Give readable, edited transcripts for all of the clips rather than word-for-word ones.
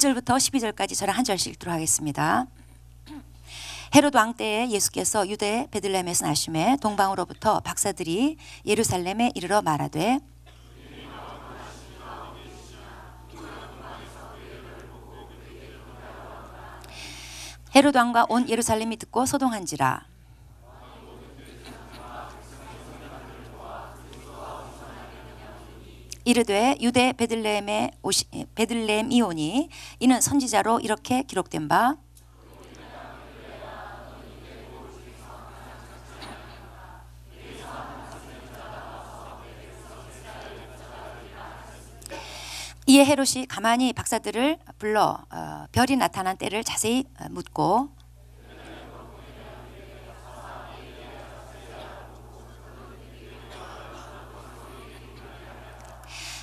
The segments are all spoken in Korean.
1절부터 12절까지 저랑 한 절씩 읽도록 하겠습니다. 헤롯 왕 때에 예수께서 유대 베들레헴에서 나심에 동방으로부터 박사들이 예루살렘에 이르러 말하되 헤롯 왕과 온 예루살렘이 듣고 소동한지라. 이르되 유대 베들레헴이 오니 이는 선지자로 이렇게 기록된 바 이에 헤롯이 가만히 박사들을 불러 별이 나타난 때를 자세히 묻고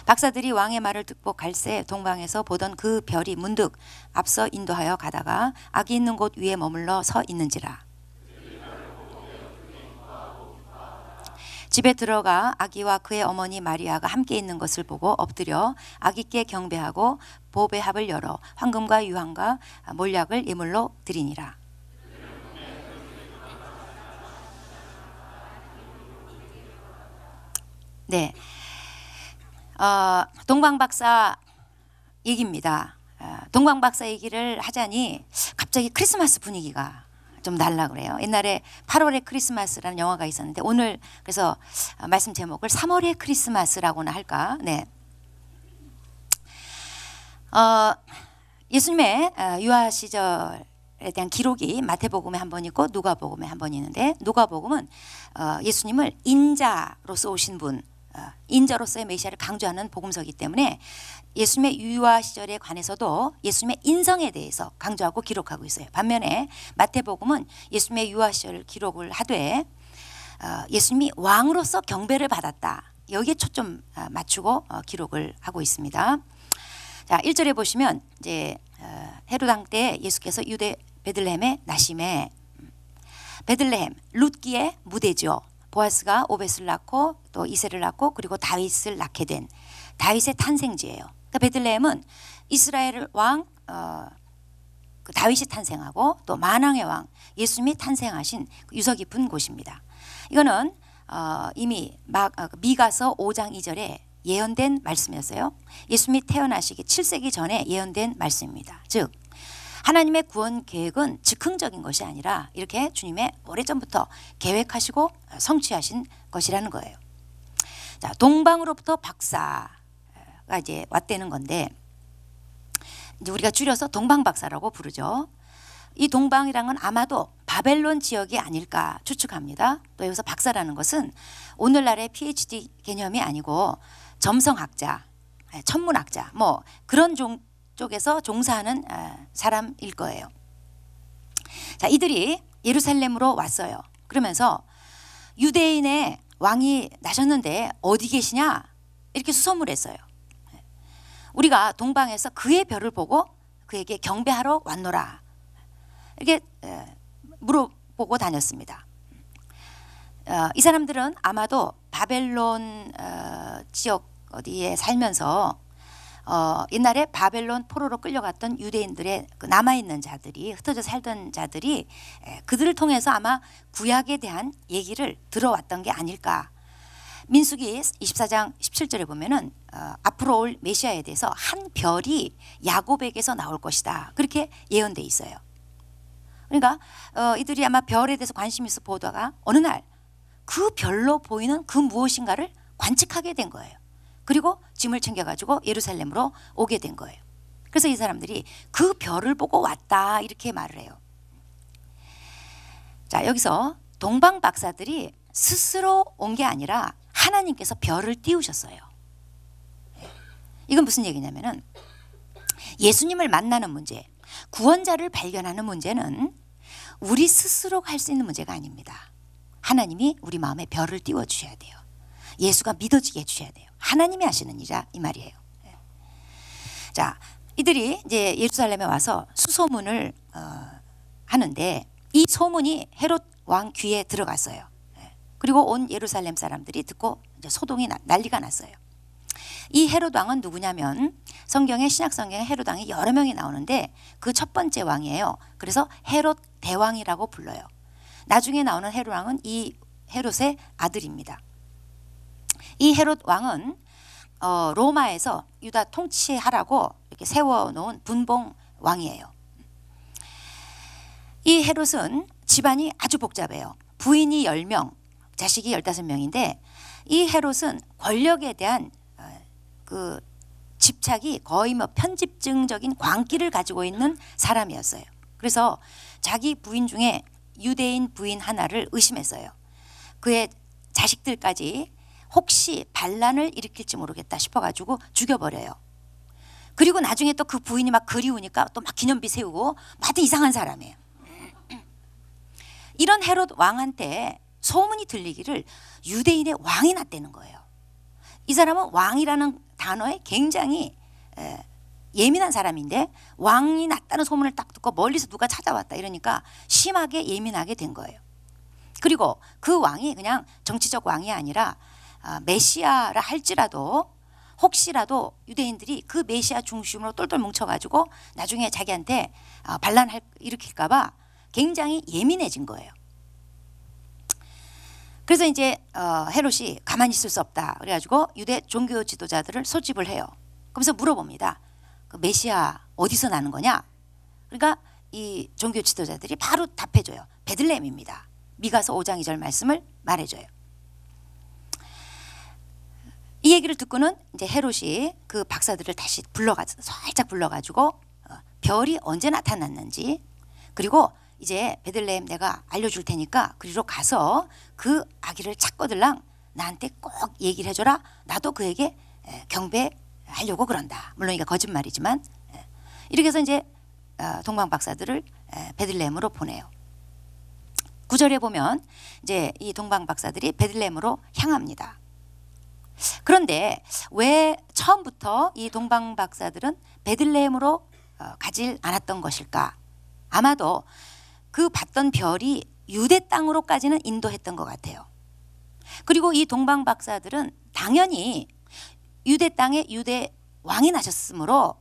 박사들이 왕의 말을 듣고 갈새 동방에서 보던 그 별이 문득 앞서 인도하여 가다가 아기 있는 곳 위에 머물러 서 있는지라. 집에 들어가 아기와 그의 어머니 마리아가 함께 있는 것을 보고 엎드려 아기께 경배하고 보배합을 열어 황금과 유황과 몰약을 예물로 드리니라. 네, 동방박사 얘기입니다. 동방박사 얘기를 하자니 갑자기 크리스마스 분위기가 좀 날라 그래요. 옛날에 8월의 크리스마스라는 영화가 있었는데 오늘 그래서 말씀 제목을 3월의 크리스마스라고나 할까. 네. 예수님의 유아 시절에 대한 기록이 마태복음에 한 번 있고 누가복음에 한 번 있는데 누가복음은 예수님을 인자로서 오신 분, 인자로서의 메시아를 강조하는 복음서이기 때문에 예수님의 유아 시절에 관해서도 예수님의 인성에 대해서 강조하고 기록하고 있어요. 반면에 마태복음은 예수님의 유아 시절을 기록을 하되 예수님이 왕으로서 경배를 받았다. 여기에 초점 맞추고 기록을 하고 있습니다. 자, 1절에 보시면 이제 헤롯 왕 때 예수께서 유대 베들레헴에 나심에 베들레헴 룻기의 무대죠. 보아스가 오벳을 낳고 또 이세를 낳고 그리고 다윗을 낳게 된 다윗의 탄생지예요. 그러니까 베들레헴은 이스라엘 왕 그 다윗이 탄생하고 또 만왕의 왕 예수님이 탄생하신 유서 깊은 곳입니다. 이거는 이미 미가서 5장 2절에 예언된 말씀이었어요. 예수님이 태어나시기 7세기 전에 예언된 말씀입니다. 즉 하나님의 구원 계획은 즉흥적인 것이 아니라 이렇게 주님의 오래전부터 계획하시고 성취하신 것이라는 거예요. 자, 동방으로부터 박사가 이제 왔다는 건데 이제 우리가 줄여서 동방박사라고 부르죠. 이 동방이란 건 아마도 바벨론 지역이 아닐까 추측합니다. 또 여기서 박사라는 것은 오늘날의 PhD 개념이 아니고 점성학자, 천문학자 뭐 그런 쪽에서 종사하는 사람일 거예요. 자, 이들이 예루살렘으로 왔어요. 그러면서 유대인의 왕이 나셨는데 어디 계시냐 이렇게 수소문했어요. 우리가 동방에서 그의 별을 보고 그에게 경배하러 왔노라 이렇게 물어보고 다녔습니다. 이 사람들은 아마도 바벨론 지역 어디에 살면서 옛날에 바벨론 포로로 끌려갔던 유대인들의 그 남아있는 자들이 흩어져 살던 자들이 그들을 통해서 아마 구약에 대한 얘기를 들어왔던 게 아닐까. 민수기 24장 17절에 보면은 앞으로 올 메시아에 대해서 한 별이 야곱에게서 나올 것이다 그렇게 예언돼 있어요. 그러니까 이들이 아마 별에 대해서 관심이 있어 보다가 어느 날 그 별로 보이는 그 무엇인가를 관측하게 된 거예요. 그리고 짐을 챙겨가지고 예루살렘으로 오게 된 거예요. 그래서 이 사람들이 그 별을 보고 왔다 이렇게 말을 해요. 자, 여기서 동방 박사들이 스스로 온 게 아니라 하나님께서 별을 띄우셨어요. 이건 무슨 얘기냐면은 예수님을 만나는 문제, 구원자를 발견하는 문제는 우리 스스로가 할 수 있는 문제가 아닙니다. 하나님이 우리 마음에 별을 띄워 주셔야 돼요. 예수가 믿어지게 해주셔야 돼요. 하나님이 하시는 일이라 이 말이에요. 자, 이들이 이제 예루살렘에 와서 수소문을 하는데 이 소문이 헤롯 왕 귀에 들어갔어요. 그리고 온 예루살렘 사람들이 듣고 이제 소동이 난리가 났어요. 이 헤롯 왕은 누구냐면 성경에 신약 성경에 헤롯 왕이 여러 명이 나오는데 그 첫 번째 왕이에요. 그래서 헤롯 대왕이라고 불러요. 나중에 나오는 헤롯 왕은 이 헤롯의 아들입니다. 이 헤롯 왕은 로마에서 유다 통치하라고 이렇게 세워놓은 분봉 왕이에요. 이 헤롯은 집안이 아주 복잡해요. 부인이 10명, 자식이 15명인데 이 헤롯은 권력에 대한 그 집착이 거의 뭐 편집증적인 광기를 가지고 있는 사람이었어요. 그래서 자기 부인 중에 유대인 부인 하나를 의심했어요. 그의 자식들까지 혹시 반란을 일으킬지 모르겠다 싶어가지고 죽여버려요. 그리고 나중에 또 그 부인이 막 그리우니까 또 막 기념비 세우고 하여튼 이상한 사람이에요. 이런 헤롯 왕한테 소문이 들리기를 유대인의 왕이 났다는 거예요. 이 사람은 왕이라는 단어에 굉장히 예민한 사람인데 왕이 났다는 소문을 딱 듣고 멀리서 누가 찾아왔다 이러니까 심하게 예민하게 된 거예요. 그리고 그 왕이 그냥 정치적 왕이 아니라 메시아라 할지라도 혹시라도 유대인들이 그 메시아 중심으로 똘똘 뭉쳐가지고 나중에 자기한테 반란 일으킬까 봐 굉장히 예민해진 거예요. 그래서 이제 헤롯이 가만히 있을 수 없다 그래가지고 유대 종교 지도자들을 소집을 해요. 그러면서 물어봅니다. 그 메시아 어디서 나는 거냐? 그러니까 이 종교 지도자들이 바로 답해줘요. 베들레헴입니다. 미가서 5장 2절 말씀을 말해줘요. 이 얘기를 듣고는 이제 헤롯이 그 박사들을 다시 살짝 불러가지고 별이 언제 나타났는지 그리고 이제 베들레헴 내가 알려줄 테니까 그리로 가서 그 아기를 찾거들랑 나한테 꼭 얘기를 해줘라. 나도 그에게 경배하려고 그런다. 물론 이게 거짓말이지만 이렇게 해서 이제 동방 박사들을 베들레헴으로 보내요. 9절에 보면 이제 이 동방 박사들이 베들레헴으로 향합니다. 그런데 왜 처음부터 이 동방 박사들은 베들레헴으로 가질 않았던 것일까? 아마도 그 봤던 별이 유대 땅으로까지는 인도했던 것 같아요. 그리고 이 동방 박사들은 당연히 유대 땅에 유대 왕이 나셨으므로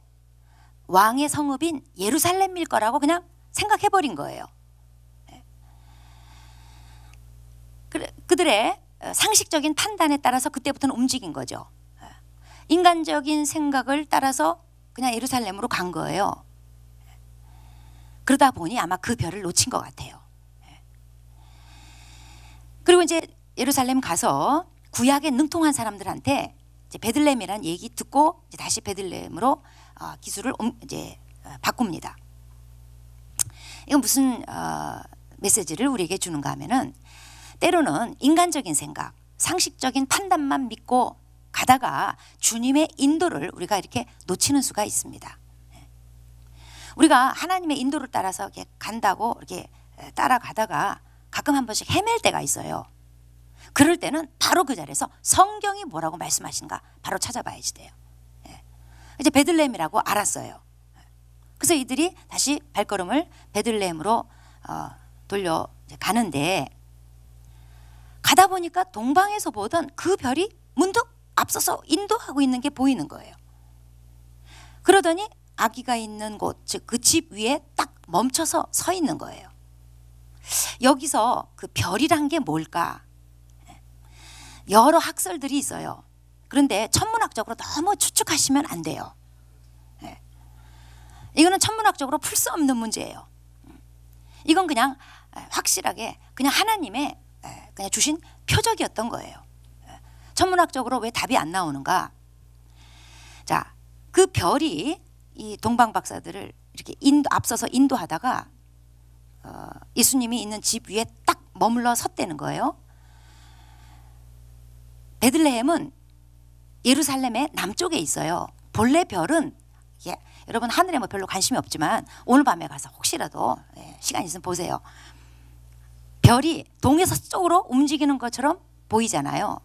왕의 성읍인 예루살렘일 거라고 그냥 생각해버린 거예요. 그들의 상식적인 판단에 따라서 그때부터는 움직인 거죠. 인간적인 생각을 따라서 그냥 예루살렘으로 간 거예요. 그러다 보니 아마 그 별을 놓친 것 같아요. 그리고 이제 예루살렘 가서 구약에 능통한 사람들한테 이제 베들레헴이라는 얘기 듣고 이제 다시 베들레헴으로 기술을 이제 바꿉니다. 이건 무슨 메시지를 우리에게 주는가 하면은 때로는 인간적인 생각, 상식적인 판단만 믿고 가다가 주님의 인도를 우리가 이렇게 놓치는 수가 있습니다. 우리가 하나님의 인도를 따라서 이렇게 간다고 이렇게 따라가다가 가끔 한 번씩 헤맬 때가 있어요. 그럴 때는 바로 그 자리에서 성경이 뭐라고 말씀하시는가 바로 찾아봐야지 돼요. 이제 베들레헴이라고 알았어요. 그래서 이들이 다시 발걸음을 베들레헴으로 돌려 가는데 가다 보니까 동방에서 보던 그 별이 문득 앞서서 인도하고 있는 게 보이는 거예요. 그러더니 아기가 있는 곳, 즉 그 집 위에 딱 멈춰서 서 있는 거예요. 여기서 그 별이란 게 뭘까? 여러 학설들이 있어요. 그런데 천문학적으로 너무 추측하시면 안 돼요. 이거는 천문학적으로 풀 수 없는 문제예요. 이건 그냥 확실하게 그냥 하나님의 그냥 주신 표적이었던 거예요. 천문학적으로 왜 답이 안 나오는가? 자, 그 별이 이 동방 박사들을 이렇게 앞서서 인도하다가 예수님이 있는 집 위에 딱 머물러 섰다는 거예요. 베들레헴은 예루살렘의 남쪽에 있어요. 본래 별은 여러분 하늘에 뭐 별로 관심이 없지만 오늘 밤에 가서 혹시라도 시간 있으면 보세요. 별이 동에서 서쪽으로 움직이는 것처럼 보이잖아요.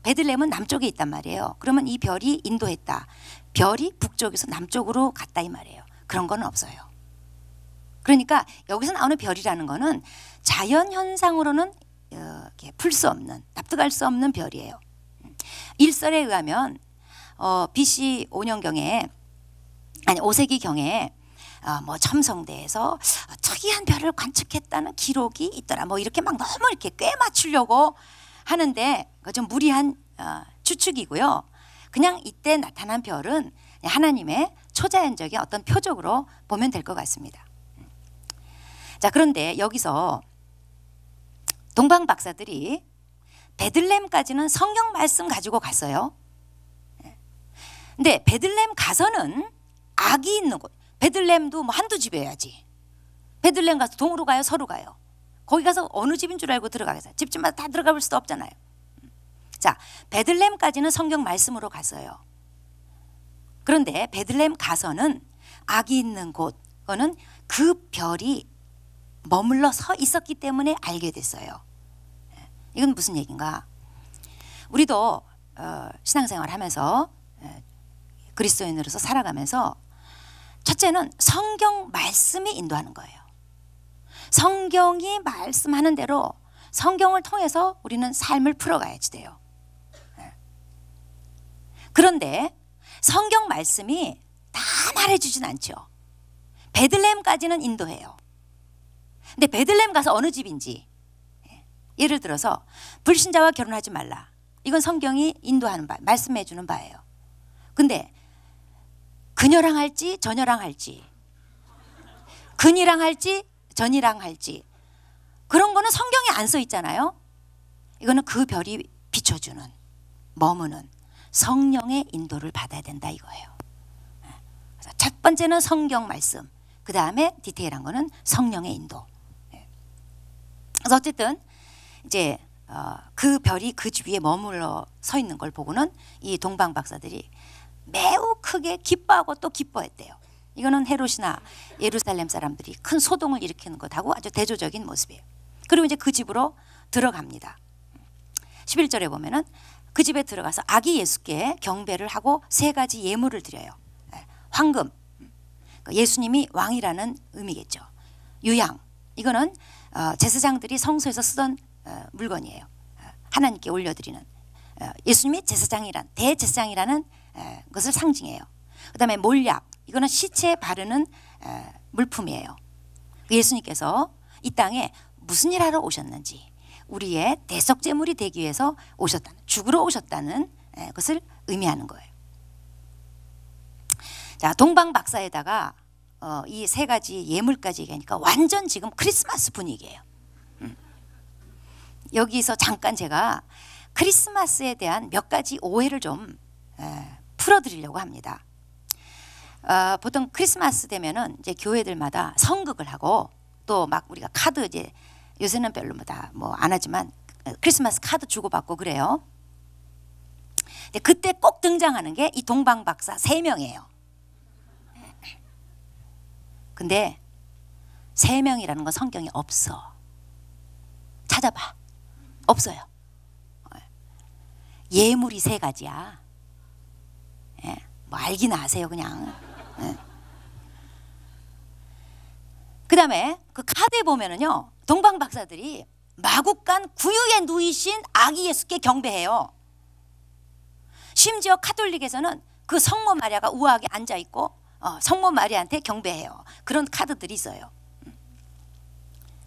베들레헴은 남쪽에 있단 말이에요. 그러면 이 별이 인도했다. 별이 북쪽에서 남쪽으로 갔다 이 말이에요. 그런 건 없어요. 그러니까 여기서 나오는 별이라는 거는 자연 현상으로는 풀 수 없는, 납득할 수 없는 별이에요. 일설에 의하면 BC 5년경에 아니 5세기경에 뭐 첨성대에서 특이한 별을 관측했다는 기록이 있더라. 뭐 이렇게 막 너무 이렇게 꽤 맞추려고 하는데 그 좀 무리한 추측이고요. 그냥 이때 나타난 별은 하나님의 초자연적인 어떤 표적으로 보면 될 것 같습니다. 자, 그런데 여기서 동방 박사들이 베들레헴까지는 성경 말씀 가지고 갔어요. 근데 베들레헴 가서는 악이 있는 곳. 베들레헴도 뭐 한두 집이어야지. 베들레헴 가서 동으로 가요, 서로 가요. 거기 가서 어느 집인 줄 알고 들어가겠어요. 집집마다 다 들어가 볼 수도 없잖아요. 자, 베들레헴까지는 성경 말씀으로 갔어요. 그런데 베들레헴 가서는 악이 있는 곳, 그거는 그 별이 머물러 서 있었기 때문에 알게 됐어요. 이건 무슨 얘기인가? 우리도 신앙생활 하면서 그리스도인으로서 살아가면서 첫째는 성경 말씀이 인도하는 거예요. 성경이 말씀하는 대로 성경을 통해서 우리는 삶을 풀어가야지 돼요. 그런데 성경 말씀이 다 말해주진 않죠. 베들레헴까지는 인도해요. 근데 베들레헴 가서 어느 집인지, 예를 들어서 불신자와 결혼하지 말라. 이건 성경이 인도하는 바, 말씀해 주는 바예요. 근데 그녀랑 할지 저녀랑 할지, 근이랑 할지 전이랑 할지, 그런 거는 성경에 안 써 있잖아요. 이거는 그 별이 비춰주는, 머무는 성령의 인도를 받아야 된다 이거예요. 그래서 첫 번째는 성경 말씀, 그 다음에 디테일한 거는 성령의 인도. 그래서 어쨌든 이제 그 별이 그 집 위에 머물러 서 있는 걸 보고는 이 동방 박사들이 매우 크게 기뻐하고 또 기뻐했대요. 이거는 헤롯이나 예루살렘 사람들이 큰 소동을 일으키는 것하고 아주 대조적인 모습이에요. 그리고 이제 그 집으로 들어갑니다. 11절에 보면은 그 집에 들어가서 아기 예수께 경배를 하고 세 가지 예물을 드려요. 황금, 예수님이 왕이라는 의미겠죠. 유향, 이거는 제사장들이 성소에서 쓰던 물건이에요. 하나님께 올려드리는, 예수님이 제사장이란, 대제사장이라는 것을 상징해요. 그 다음에 몰약, 이거는 시체에 바르는 물품이에요. 예수님께서 이 땅에 무슨 일 하러 오셨는지, 우리의 대속제물이 되기 위해서 오셨다는, 죽으러 오셨다는 것을 의미하는 거예요. 자, 동방 박사에다가 이 세 가지 예물까지 얘기하니까 완전 지금 크리스마스 분위기예요. 여기서 잠깐 제가 크리스마스에 대한 몇 가지 오해를 좀 풀어드리려고 합니다. 보통 크리스마스 되면은 이제 교회들마다 성극을 하고 또 막 우리가 카드, 이제 요새는 별로 뭐 안 하지만 크리스마스 카드 주고받고 그래요. 근데 그때 꼭 등장하는 게 이 동방 박사 3명이에요. 근데 3명이라는 건 성경에 없어. 찾아봐. 없어요. 예물이 3가지야. 예, 뭐 알긴 아세요 그냥. 예. 그 다음에 그 카드에 보면은요, 동방 박사들이 마국간 구유에 누이신 아기 예수께 경배해요. 심지어 카톨릭에서는 그 성모 마리아가 우아하게 앉아 있고 성모 마리아한테 경배해요. 그런 카드들이 있어요.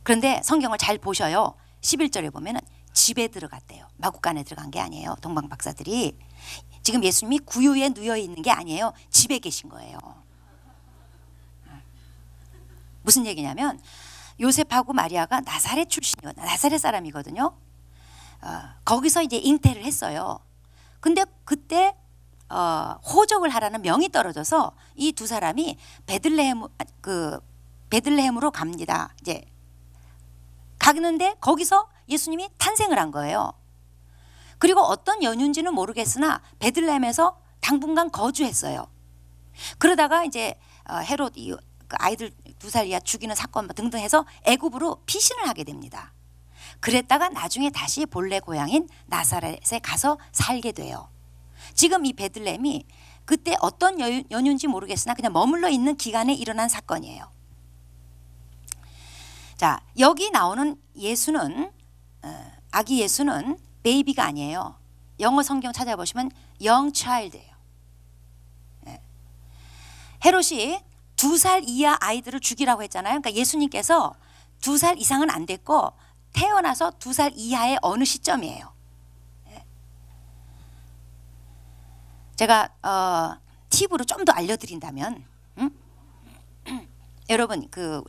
그런데 성경을 잘 보셔요. 11절에 보면은 집에 들어갔대요. 마국간에 들어간 게 아니에요. 동방 박사들이 지금 예수님이 구유에 누워 있는 게 아니에요. 집에 계신 거예요. 무슨 얘기냐면 요셉하고 마리아가 나사렛 출신이요, 나사렛 사람이거든요. 거기서 이제 잉태를 했어요. 근데 그때 호적을 하라는 명이 떨어져서 이 두 사람이 베들레헴으로 갑니다. 이제 가는데 거기서 예수님이 탄생을 한 거예요. 그리고 어떤 연유인지는 모르겠으나 베들레헴에서 당분간 거주했어요. 그러다가 이제 헤롯 그 아이들 2살 이하 죽이는 사건 등등 해서 애굽으로 피신을 하게 됩니다. 그랬다가 나중에 다시 본래 고향인 나사렛에 가서 살게 돼요. 지금 이 베들레헴이 그때 어떤 연유인지 모르겠으나 그냥 머물러 있는 기간에 일어난 사건이에요. 자, 여기 나오는 예수는, 아기 예수는 베이비가 아니에요. 영어 성경 찾아보시면 young child예요. 헤롯이 2살 이하 아이들을 죽이라고 했잖아요. 그러니까 예수님께서 2살 이상은 안 됐고 태어나서 2살 이하의 어느 시점이에요. 제가 팁으로 좀 더 알려드린다면, 여러분 그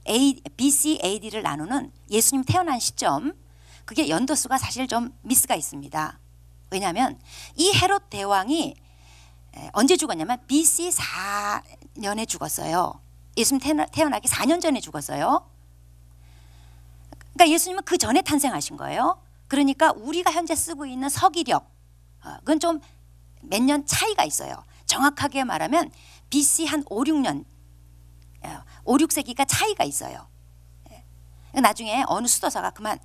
BC AD를 나누는 예수님 태어난 시점, 그게 연도수가 사실 좀 미스가 있습니다. 왜냐하면 이 헤롯 대왕이 언제 죽었냐면 BC 4년에 죽었어요. 예수님 태어나기 4년 전에 죽었어요. 그러니까 예수님은 그 전에 탄생하신 거예요. 그러니까 우리가 현재 쓰고 있는 서기력, 그건 좀 몇 년 차이가 있어요. 정확하게 말하면 BC 한 5, 6년, 5, 6세기가 차이가 있어요. 나중에 어느 수도사가 그만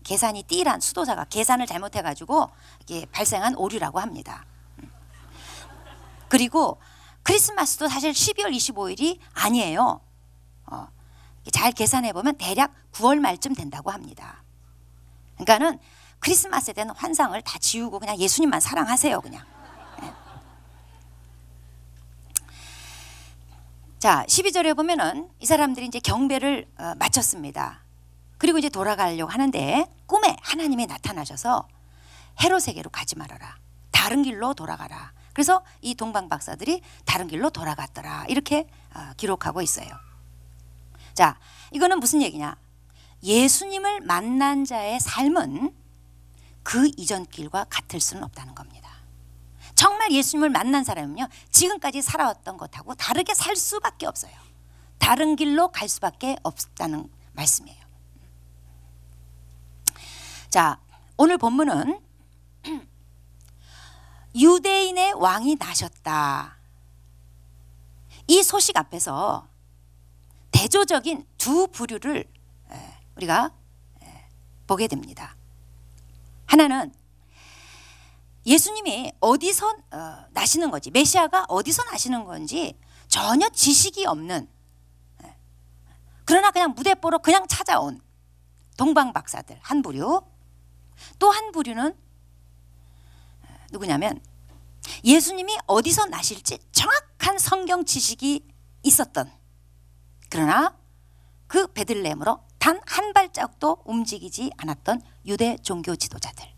계산이 띠란 수도사가 계산을 잘못해가지고 이게 발생한 오류라고 합니다. 그리고 크리스마스도 사실 12월 25일이 아니에요. 잘 계산해보면 대략 9월 말쯤 된다고 합니다. 그러니까는 크리스마스에 대한 환상을 다 지우고 그냥 예수님만 사랑하세요, 그냥. 자, 12절에 보면은 이 사람들이 이제 경배를 마쳤습니다. 그리고 이제 돌아가려고 하는데 꿈에 하나님이 나타나셔서 헤롯에게로 가지 말아라. 다른 길로 돌아가라. 그래서 이 동방 박사들이 다른 길로 돌아갔더라. 이렇게 기록하고 있어요. 자, 이거는 무슨 얘기냐? 예수님을 만난 자의 삶은 그 이전 길과 같을 수는 없다는 겁니다. 정말 예수님을 만난 사람은요, 지금까지 살아왔던 것하고 다르게 살 수밖에 없어요. 다른 길로 갈 수밖에 없다는 말씀이에요. 자, 오늘 본문은 유대인의 왕이 나셨다. 이 소식 앞에서 대조적인 두 부류를 우리가 보게 됩니다. 하나는 예수님이 어디서 나시는 건지, 메시아가 어디서 나시는 건지 전혀 지식이 없는, 그러나 그냥 무대 보러 그냥 찾아온 동방 박사들 한 부류. 또 한 부류는 누구냐면 예수님이 어디서 나실지 정확한 성경 지식이 있었던, 그러나 그 베들레헴으로 단 한 발짝도 움직이지 않았던 유대 종교 지도자들.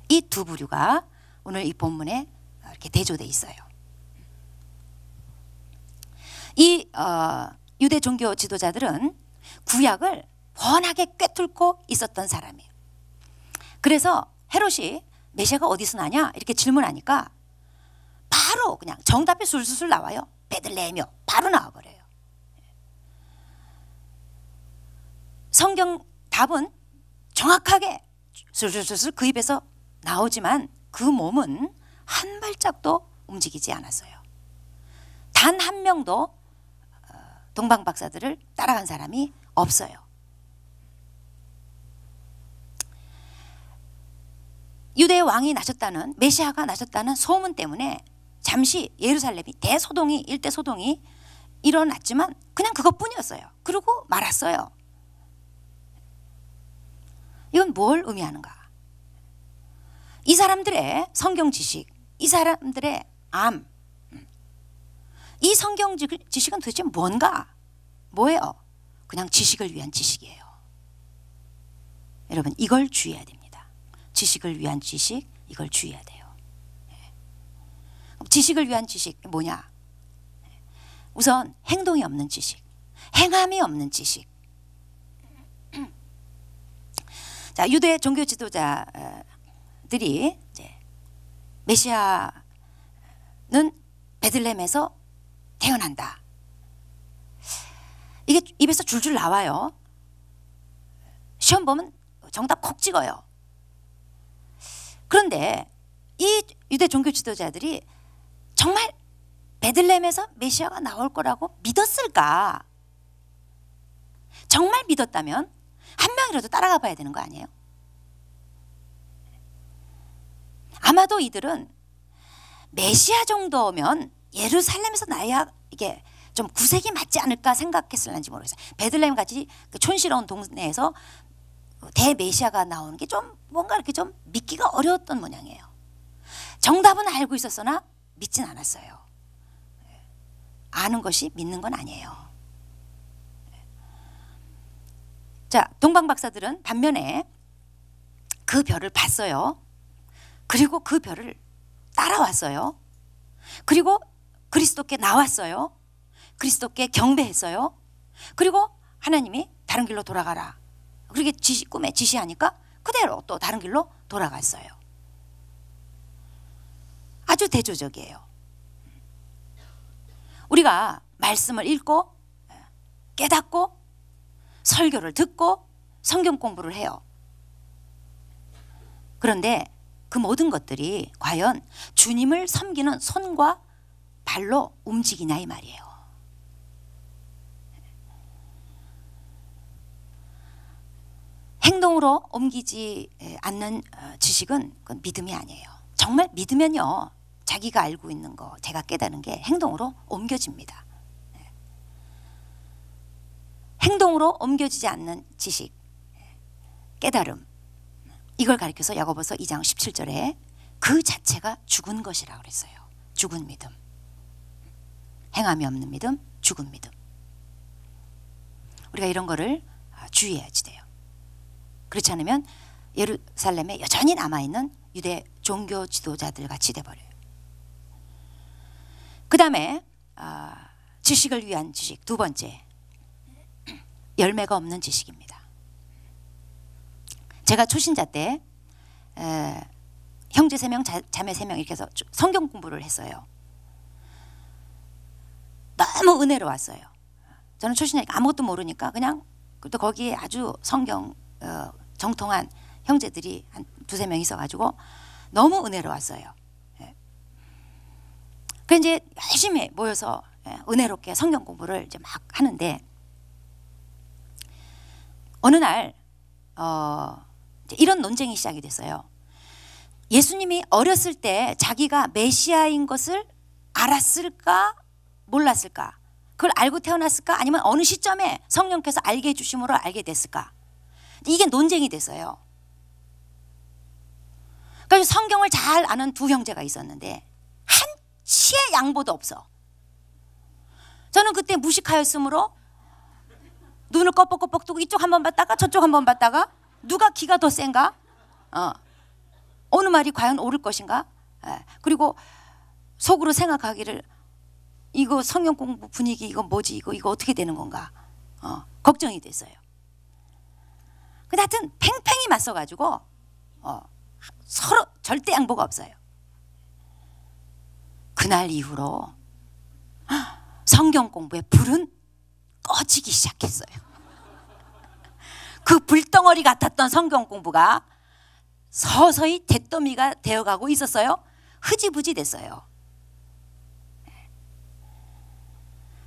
이 두 부류가 오늘 이 본문에 이렇게 대조되어 있어요. 이 유대 종교 지도자들은 구약을 훤하게 꿰뚫고 있었던 사람이에요. 그래서 헤롯이 메시아가 어디서 나냐 이렇게 질문하니까 바로 그냥 정답이 술술 나와요. 베들레헴이요. 바로 나와버려요. 성경 답은 정확하게 술술술 그 입에서 나오지만 그 몸은 한 발짝도 움직이지 않았어요. 단 한 명도 동방 박사들을 따라간 사람이 없어요. 유대의 왕이 나셨다는, 메시아가 나셨다는 소문 때문에 잠시 예루살렘이 대소동이, 일대 소동이 일어났지만 그냥 그것뿐이었어요. 그러고 말았어요. 이건 뭘 의미하는가? 이 사람들의 성경 지식, 이 사람들의 이 성경 지식은 도대체 뭔가? 뭐예요? 그냥 지식을 위한 지식이에요. 여러분, 이걸 주의해야 됩니다. 지식을 위한 지식, 이걸 주의해야 돼요. 지식을 위한 지식 뭐냐? 우선 행동이 없는 지식, 행함이 없는 지식. 자, 유대 종교 지도자들이 이제 메시아는 베들레헴에서 태어난다. 이게 입에서 줄줄 나와요. 시험 보면 정답 콕 찍어요. 그런데 이 유대 종교 지도자들이 정말 베들레헴에서 메시아가 나올 거라고 믿었을까? 정말 믿었다면 한 명이라도 따라가 봐야 되는 거 아니에요? 아마도 이들은 메시아 정도면 예루살렘에서 나야 이게 좀 구색이 맞지 않을까 생각했을는지 모르겠어요. 베들레헴 같이 그 촌스러운 동네에서 대메시아가 나오는 게 좀 뭔가 이렇게 좀 믿기가 어려웠던 모양이에요. 정답은 알고 있었으나 믿진 않았어요. 아는 것이 믿는 건 아니에요. 자, 동방 박사들은 반면에 그 별을 봤어요. 그리고 그 별을 따라왔어요. 그리고 그리스도께 나왔어요. 그리스도께 경배했어요. 그리고 하나님이 다른 길로 돌아가라, 그렇게 꿈에 지시하니까 그대로 또 다른 길로 돌아갔어요. 아주 대조적이에요. 우리가 말씀을 읽고 깨닫고 설교를 듣고 성경 공부를 해요. 그런데 그 모든 것들이 과연 주님을 섬기는 손과 발로 움직이냐 이 말이에요. 행동으로 옮기지 않는 지식은 그건 믿음이 아니에요. 정말 믿으면요, 자기가 알고 있는 거, 제가 깨달은 게 행동으로 옮겨집니다. 행동으로 옮겨지지 않는 지식, 깨달음, 이걸 가리켜서 야고보서 2장 17절에 그 자체가 죽은 것이라고 그랬어요. 죽은 믿음, 행함이 없는 믿음, 죽은 믿음. 우리가 이런 거를 주의해야지 돼요. 그렇지 않으면 예루살렘에 여전히 남아있는 유대 종교 지도자들 같이 돼버려요. 그 다음에 지식을 위한 지식, 두 번째, 열매가 없는 지식입니다. 제가 초신자 때 형제 3명, 자매 3명 이렇게 해서 성경 공부를 했어요. 너무 은혜로웠어요. 저는 초신자니까 아무것도 모르니까 그냥 또 거기에 아주 성경 정통한 형제들이 한 2-3명 있어가지고 너무 은혜로웠어요. 그래서 이제 열심히 모여서 은혜롭게 성경 공부를 이제 막 하는데, 어느 날 이런 논쟁이 시작이 됐어요. 예수님이 어렸을 때 자기가 메시아인 것을 알았을까 몰랐을까? 그걸 알고 태어났을까? 아니면 어느 시점에 성령께서 알게 해주심으로 알게 됐을까? 이게 논쟁이 됐어요. 그래서 성경을 잘 아는 두 형제가 있었는데 한치의 양보도 없어. 저는 그때 무식하였으므로 눈을 껌뻑껌뻑 뜨고 이쪽 한번 봤다가 저쪽 한번 봤다가 누가 기가 더 센가? 어느 말이 과연 옳을 것인가? 그리고 속으로 생각하기를, 이거 성경 공부 분위기 이거 뭐지? 이거 어떻게 되는 건가? 걱정이 됐어요. 근데 하여튼 팽팽히 맞서가지고 서로 절대 양보가 없어요. 그날 이후로 성경 공부의 불은 꺼지기 시작했어요. 그 불덩어리 같았던 성경 공부가 서서히 잿더미가 되어가고 있었어요. 흐지부지 됐어요.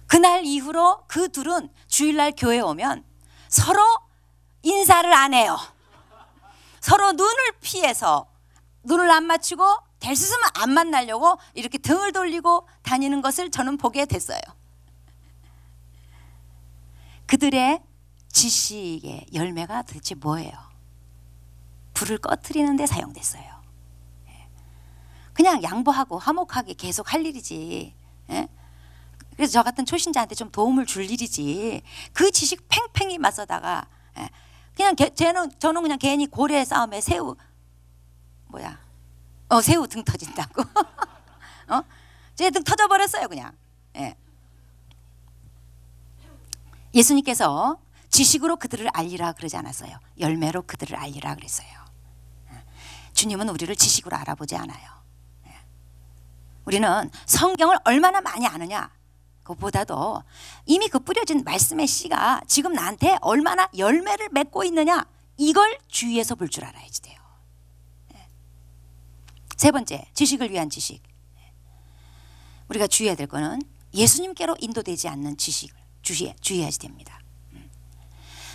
그날 이후로 그 둘은 주일날 교회에 오면 서로 인사를 안 해요. 서로 눈을 피해서, 눈을 안 맞추고 될 수 있으면 안 만나려고 이렇게 등을 돌리고 다니는 것을 저는 보게 됐어요. 그들의 지식의 열매가 도대체 뭐예요? 불을 꺼트리는 데 사용됐어요. 그냥 양보하고 화목하게 계속 할 일이지. 그래서 저 같은 초신자한테 좀 도움을 줄 일이지. 그 지식 팽팽히 맞서다가 그냥 저는 그냥 괜히 고래 싸움에 새우 등 터진다고. 제 등 터져버렸어요 그냥. 예수님께서 지식으로 그들을 알리라 그러지 않았어요. 열매로 그들을 알리라 그랬어요. 주님은 우리를 지식으로 알아보지 않아요. 우리는 성경을 얼마나 많이 아느냐, 그보다도 이미 그 뿌려진 말씀의 씨가 지금 나한테 얼마나 열매를 맺고 있느냐, 이걸 주의해서 볼 줄 알아야지 돼요. 세 번째, 지식을 위한 지식. 우리가 주의해야 될 거는 예수님께로 인도되지 않는 지식을 주의해야지 됩니다.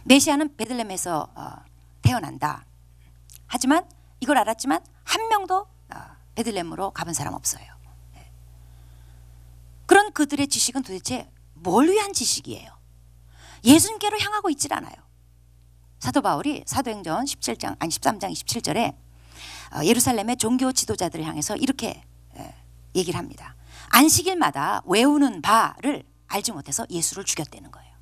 메시아는 베들레헴에서 태어난다. 하지만 이걸 알았지만 한 명도 베들레헴으로 가본 사람 없어요. 그런 그들의 지식은 도대체 뭘 위한 지식이에요? 예수님께로 향하고 있질 않아요. 사도 바울이 사도행전 13장 27절에 예루살렘의 종교 지도자들을 향해서 이렇게 얘기를 합니다. 안식일마다 외우는 바를 알지 못해서 예수를 죽였다는 거예요.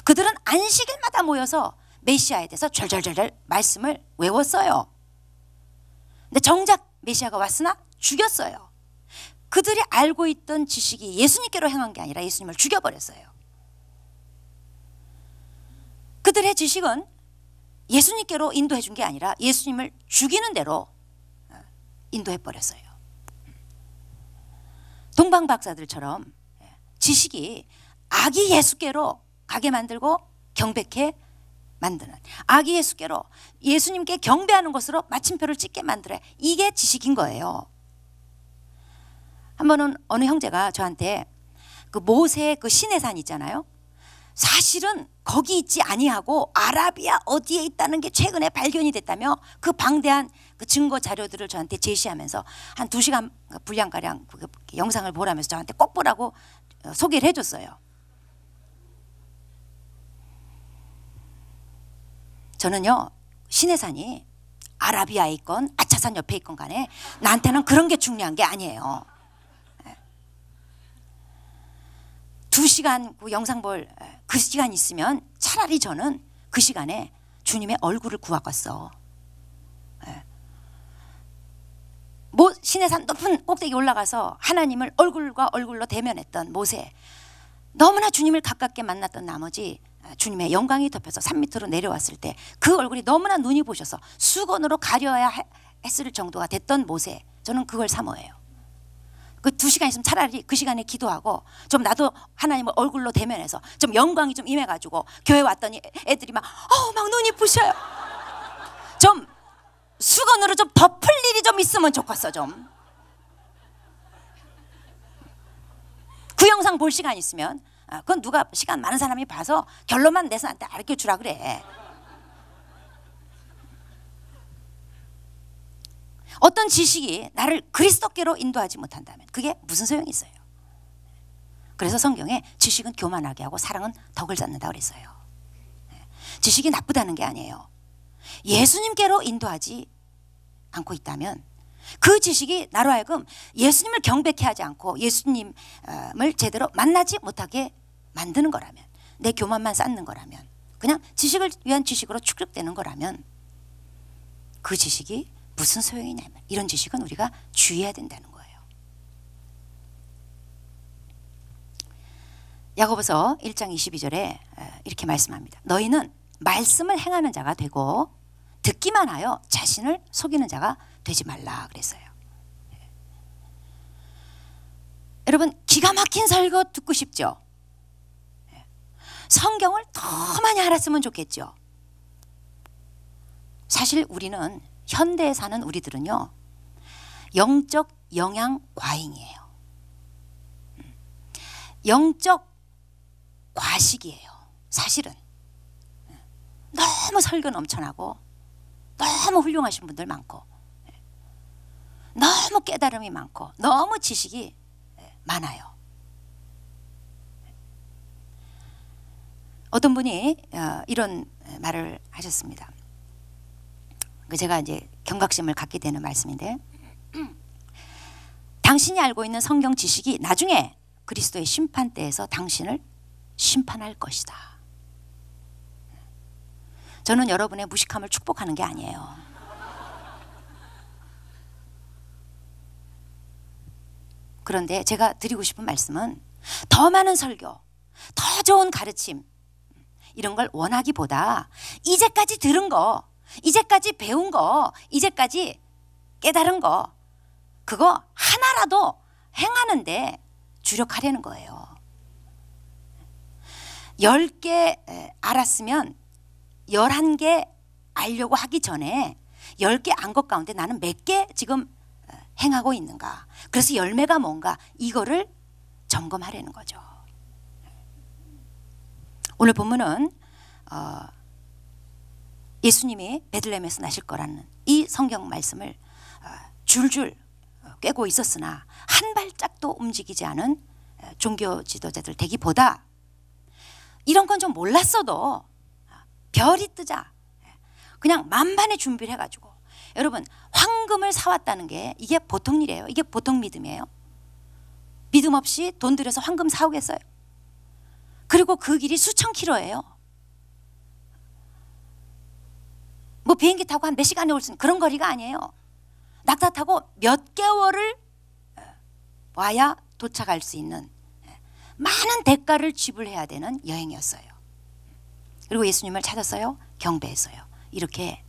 그들은 안식일마다 모여서 메시아에 대해서 절절절절 말씀을 외웠어요. 근데 정작 메시아가 왔으나 죽였어요. 그들이 알고 있던 지식이 예수님께로 향한 게 아니라 예수님을 죽여버렸어요. 그들의 지식은 예수님께로 인도해 준 게 아니라 예수님을 죽이는 대로 인도해 버렸어요. 동방 박사들처럼 지식이 아기 예수께로 가게 만들고 경배케 만드는, 아기 예수께로 예수님께 경배하는 것으로 마침표를 찍게 만들어야, 이게 지식인 거예요. 한 번은 어느 형제가 저한테 그 모세의 그 시내산 있잖아요. 사실은 거기 있지 아니하고 아라비아 어디에 있다는 게 최근에 발견이 됐다며 그 방대한 그 증거 자료들을 저한테 제시하면서 한 2시간 분량가량 그 영상을 보라면서 저한테 꼭 보라고 소개를 해줬어요. 저는요, 시내산이 아라비아에 있건 아차산 옆에 있건 간에 나한테는 그런 게 중요한 게 아니에요. 2시간 그 영상 볼 그 시간 있으면 차라리 저는 그 시간에 주님의 얼굴을 구하겠어. 뭐 시내산 높은 꼭대기 올라가서 하나님을 얼굴과 얼굴로 대면했던 모세, 너무나 주님을 가깝게 만났던 나머지 주님의 영광이 덮여서 산 밑으로 내려왔을 때 그 얼굴이 너무나 눈이 부셔서 수건으로 가려야 했을 정도가 됐던 모세, 저는 그걸 사모해요. 그 2시간 있으면 차라리 그 시간에 기도하고 좀 나도 하나님을 얼굴로 대면해서 좀 영광이 좀 임해가지고 교회 왔더니 애들이 막 눈이 부셔요. 좀 수건으로 좀 덮을 일이 좀 있으면 좋겠어. 좀 그 영상 볼 시간 있으면 그건 누가 시간 많은 사람이 봐서 결론만 내서 나한테 알려주라 그래. 어떤 지식이 나를 그리스도께로 인도하지 못한다면 그게 무슨 소용이 있어요. 그래서 성경에 지식은 교만하게 하고 사랑은 덕을 쌓는다고 그랬어요. 지식이 나쁘다는 게 아니에요. 예수님께로 인도하지 않고 있다면, 그 지식이 나로 하여금 예수님을 경배케 하지 않고 예수님을 제대로 만나지 못하게 만드는 거라면, 내 교만만 쌓는 거라면, 그냥 지식을 위한 지식으로 축적되는 거라면 그 지식이 무슨 소용이냐면, 이런 지식은 우리가 주의해야 된다는 거예요. 야고보서 1장 22절에 이렇게 말씀합니다. 너희는 말씀을 행하는 자가 되고 듣기만 하여 자신을 속이는 자가 되지 말라 그랬어요. 여러분, 기가 막힌 설교 듣고 싶죠? 성경을 더 많이 알았으면 좋겠죠? 사실 우리는, 현대에 사는 우리들은요, 영적 영양 과잉이에요. 영적 과식이에요. 사실은 너무 설교 넘쳐나고 너무 훌륭하신 분들 많고 너무 깨달음이 많고 너무 지식이 많아요. 어떤 분이 이런 말을 하셨습니다. 제가 이제 경각심을 갖게 되는 말씀인데, 당신이 알고 있는 성경 지식이 나중에 그리스도의 심판대에서 당신을 심판할 것이다. 저는 여러분의 무식함을 축복하는 게 아니에요. 그런데 제가 드리고 싶은 말씀은, 더 많은 설교, 더 좋은 가르침, 이런 걸 원하기보다 이제까지 들은 거, 이제까지 배운 거, 이제까지 깨달은 거, 그거 하나라도 행하는데 주력하려는 거예요. 10개 알았으면 11개 알려고 하기 전에 10개 안 것 가운데 나는 몇 개 지금 행하고 있는가, 그래서 열매가 뭔가, 이거를 점검하려는 거죠. 오늘 본문은 예수님이 베들레헴에서 나실 거라는 이 성경 말씀을 줄줄 꿰고 있었으나 한 발짝도 움직이지 않은 종교 지도자들 되기보다, 이런 건 좀 몰랐어도 별이 뜨자 그냥 만반의 준비를 해가지고, 여러분, 황금을 사왔다는 게 이게 보통 일이에요? 이게 보통 믿음이에요? 믿음 없이 돈 들여서 황금 사오겠어요? 그리고 그 길이 수천 킬로예요. 뭐 비행기 타고 한 몇 시간에 올 수 있는 그런 거리가 아니에요. 낙타 타고 몇 개월을 와야 도착할 수 있는 많은 대가를 지불해야 되는 여행이었어요. 그리고 예수님을 찾았어요. 경배했어요. 이렇게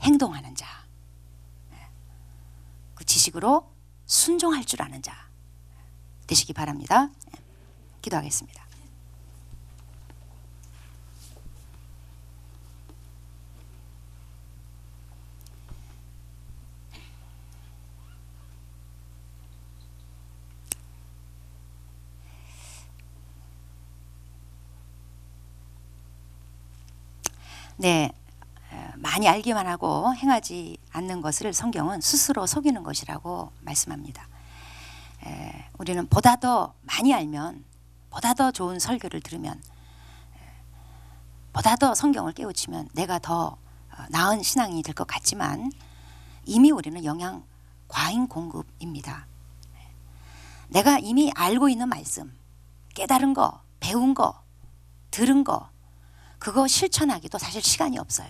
행동하는 자, 그 지식으로 순종할 줄 아는 자 되시기 바랍니다. 기도하겠습니다. 네, 많이 알기만 하고 행하지 않는 것을 성경은 스스로 속이는 것이라고 말씀합니다. 우리는 보다 더 많이 알면, 보다 더 좋은 설교를 들으면, 보다 더 성경을 깨우치면 내가 더 나은 신앙이 될 것 같지만 이미 우리는 영양 과잉 공급입니다. 내가 이미 알고 있는 말씀, 깨달은 거, 배운 거, 들은 거, 그거 실천하기도 사실 시간이 없어요.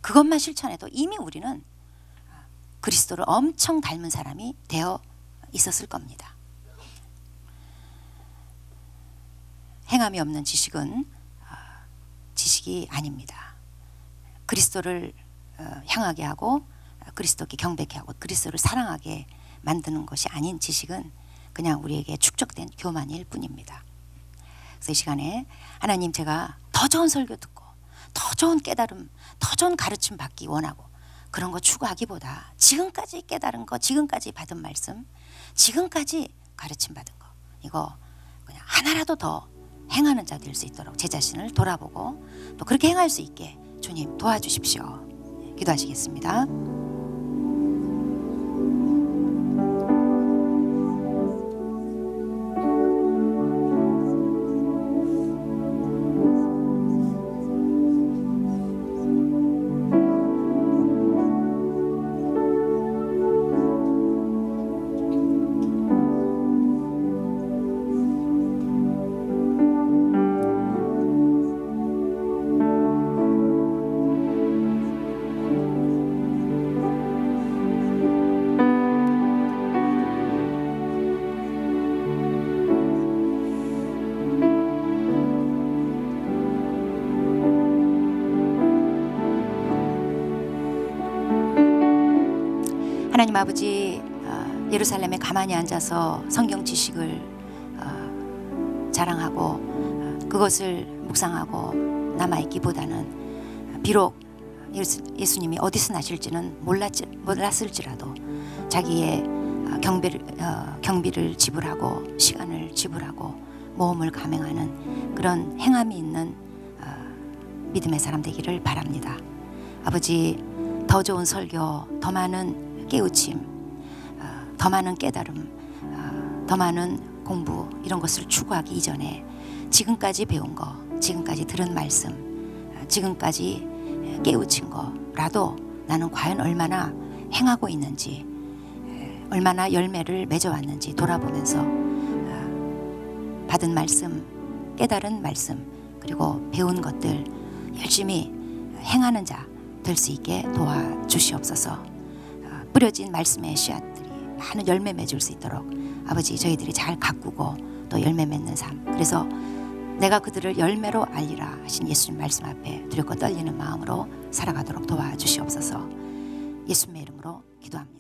그것만 실천해도 이미 우리는 그리스도를 엄청 닮은 사람이 되어 있었을 겁니다. 행함이 없는 지식은 지식이 아닙니다. 그리스도를 향하게 하고 그리스도께 경배케 하고 그리스도를 사랑하게 만드는 것이 아닌 지식은 그냥 우리에게 축적된 교만일 뿐입니다. 그래서 이 시간에 하나님, 제가 더 좋은 설교 듣고 더 좋은 깨달음, 더 좋은 가르침 받기 원하고 그런 거 추구하기보다 지금까지 깨달은 거, 지금까지 받은 말씀, 지금까지 가르침 받은 거, 이거 그냥 하나라도 더 행하는 자 될 수 있도록 제 자신을 돌아보고 또 그렇게 행할 수 있게 주님 도와주십시오. 기도하시겠습니다. 하나님 아버지, 예루살렘에 가만히 앉아서 성경 지식을 자랑하고 그것을 묵상하고 남아있기보다는 비록 예수님이 어디서 나실지는 몰랐을지라도 자기의 경비를 지불하고 시간을 지불하고 모험을 감행하는 그런 행함이 있는 믿음의 사람 되기를 바랍니다. 아버지, 더 좋은 설교, 더 많은 깨우침, 더 많은 깨달음, 더 많은 공부, 이런 것을 추구하기 이전에 지금까지 배운 거, 지금까지 들은 말씀, 지금까지 깨우친 거라도 나는 과연 얼마나 행하고 있는지, 얼마나 열매를 맺어왔는지 돌아보면서 받은 말씀, 깨달은 말씀, 그리고 배운 것들 열심히 행하는 자 될 수 있게 도와주시옵소서. 뿌려진 말씀의 씨앗들이 많은 열매 맺을 수 있도록 아버지, 저희들이 잘 가꾸고 또 열매 맺는 삶, 그래서 내가 그들을 열매로 알리라 하신 예수님 말씀 앞에 두렵고 떨리는 마음으로 살아가도록 도와주시옵소서. 예수님의 이름으로 기도합니다.